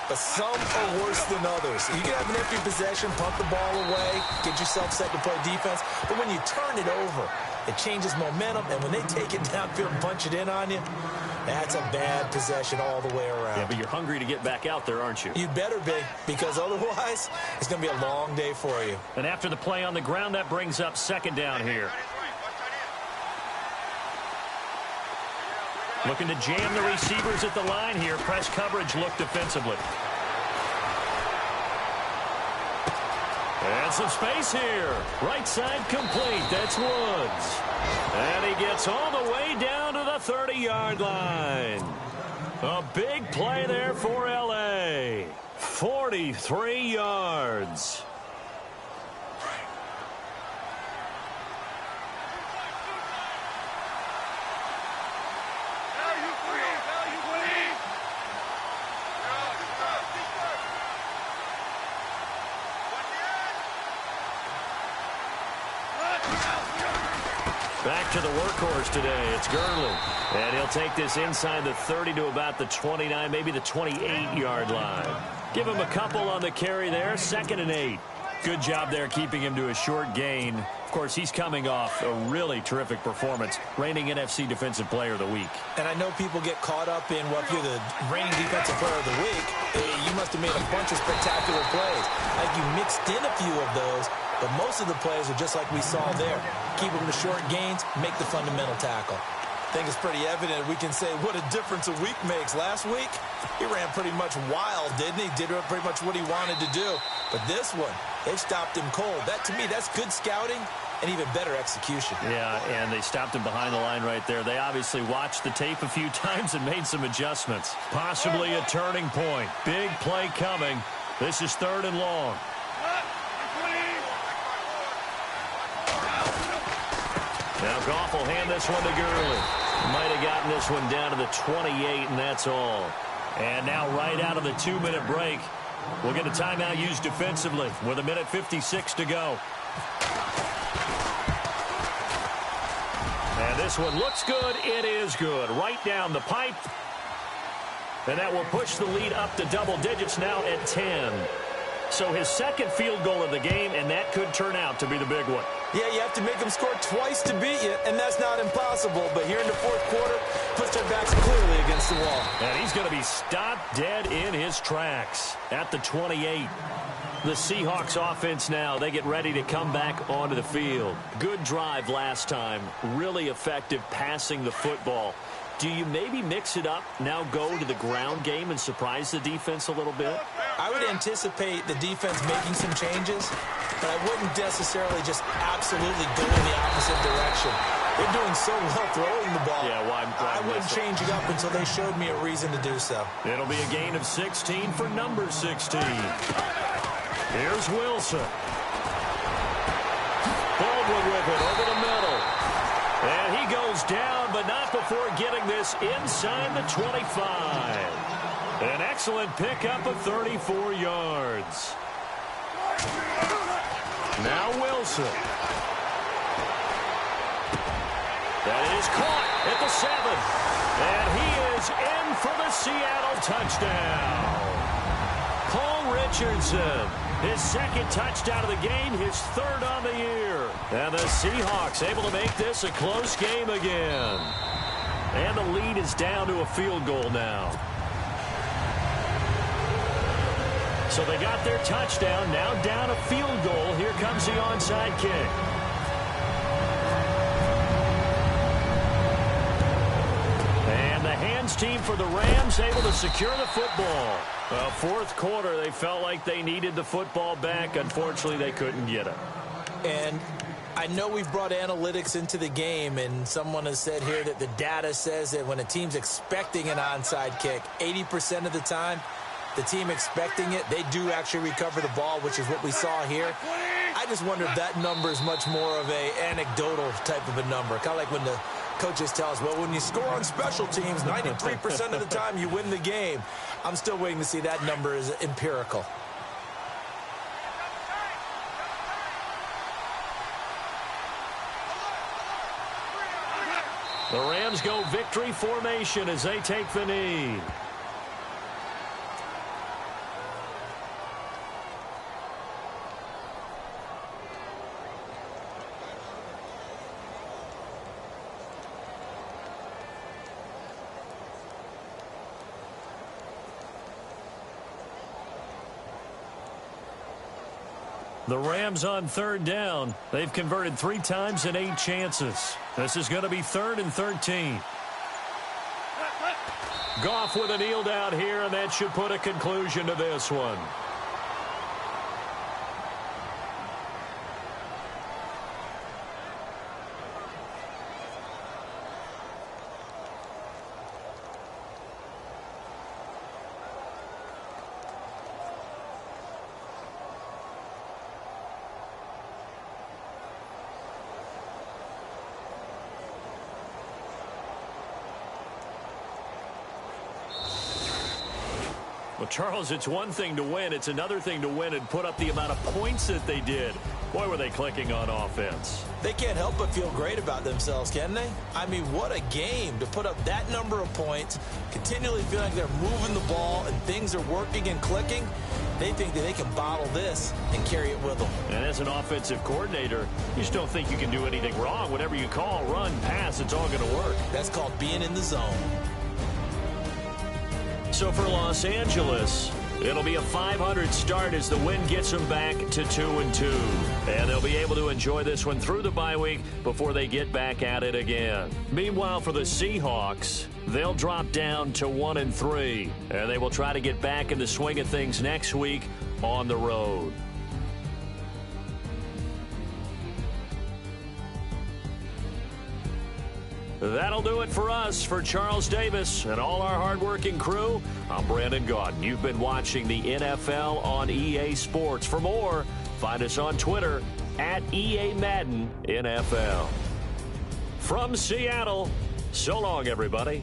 but some are worse than others. You can have an empty possession, punt the ball away, get yourself set to play defense, but when you turn it over, it changes momentum, and when they take it downfield and punch it in on you, that's a bad possession all the way around. Yeah, but you're hungry to get back out there, aren't you? You'd better be, because otherwise, it's going to be a long day for you. And after the play on the ground, that brings up second down here. Looking to jam the receivers at the line here. Press coverage look defensively. And some space here. Right side complete. That's Woods. And he gets all the way down to the 30-yard line. A big play there for L.A. 43 yards. Back to the workhorse today. It's Gurley. And he'll take this inside the 30 to about the 29, maybe the 28-yard line. Give him a couple on the carry there. 2nd and 8. Good job there keeping him to a short gain. Of course, he's coming off a really terrific performance. Reigning NFC Defensive Player of the Week. And I know people get caught up in, well, if you're the reigning Defensive Player of the Week, you must have made a bunch of spectacular plays. Like you mixed in a few of those, but most of the plays are just like we saw there. Keep them to short gains, make the fundamental tackle. I think it's pretty evident we can say what a difference a week makes. Last week, he ran pretty much wild, didn't he? Did pretty much what he wanted to do. But this one, they've stopped him cold. That, to me, that's good scouting and even better execution. Yeah, and they stopped him behind the line right there. They obviously watched the tape a few times and made some adjustments. Possibly a turning point. Big play coming. This is 3rd and long. Now Goff will hand this one to Gurley. Might have gotten this one down to the 28, and that's all. And now right out of the 2-minute break, we'll get a timeout used defensively with 1:56 to go. And this one looks good. It is good. Right down the pipe. And that will push the lead up to double digits now at 10. So his 2nd field goal of the game, and that could turn out to be the big one. Yeah, you have to make them score twice to beat you, and that's not impossible. But here in the 4th quarter, puts their backs clearly against the wall. And he's going to be stopped dead in his tracks at the 28. The Seahawks offense now, they get ready to come back onto the field. Good drive last time. Really effective passing the football. Do you maybe mix it up, now go to the ground game and surprise the defense a little bit? I would anticipate the defense making some changes, but I wouldn't necessarily just absolutely go in the opposite direction. They're doing so well throwing the ball. Yeah, well, I wouldn't change it up until they showed me a reason to do so. It'll be a gain of 16 for number 16. Here's Wilson. Baldwin with it over the middle. And he goes down, but not before getting this inside the 25. An excellent pickup of 34 yards. Now Wilson. That is caught at the 7. And he is in for the Seattle touchdown. Paul Richardson, his 2nd touchdown of the game, his 3rd on the year. And the Seahawks able to make this a close game again. And the lead is down to a field goal now. So they got their touchdown, now down a field goal. Here comes the onside kick. And the hands team for the Rams able to secure the football. 4th quarter, they felt like they needed the football back. Unfortunately, they couldn't get it. And I know we've brought analytics into the game, and someone has said here that the data says that when a team's expecting an onside kick, 80% of the time, the team expecting it, they do actually recover the ball, which is what we saw here. I just wonder if that number is much more of a anecdotal type of a number, kind of like when the Coaches tell us, well, when you score on special teams, 93% of the time you win the game. I'm still waiting to see that number is empirical. The Rams go victory formation as they take the knee. The Rams on third down. They've converted 3 times in 8 chances. This is going to be 3rd and 13. Goff with a kneel down here, and that should put a conclusion to this one. Well, Charles, it's one thing to win. It's another thing to win and put up the amount of points that they did. Boy, were they clicking on offense. They can't help but feel great about themselves, can they? I mean, what a game to put up that number of points, continually feeling like they're moving the ball and things are working and clicking. They think that they can bottle this and carry it with them. And as an offensive coordinator, you just don't think you can do anything wrong. Whatever you call, run, pass, it's all going to work. That's called being in the zone. So for Los Angeles, it'll be a 500 start as the win gets them back to 2-2. And they'll be able to enjoy this one through the bye week before they get back at it again. Meanwhile, for the Seahawks, they'll drop down to 1-3. And they will try to get back in the swing of things next week on the road. That'll do it for us. For Charles Davis and all our hardworking crew, I'm Brandon Gaudin. You've been watching the NFL on EA Sports. For more, find us on Twitter at EA Madden NFL. From Seattle, so long, everybody.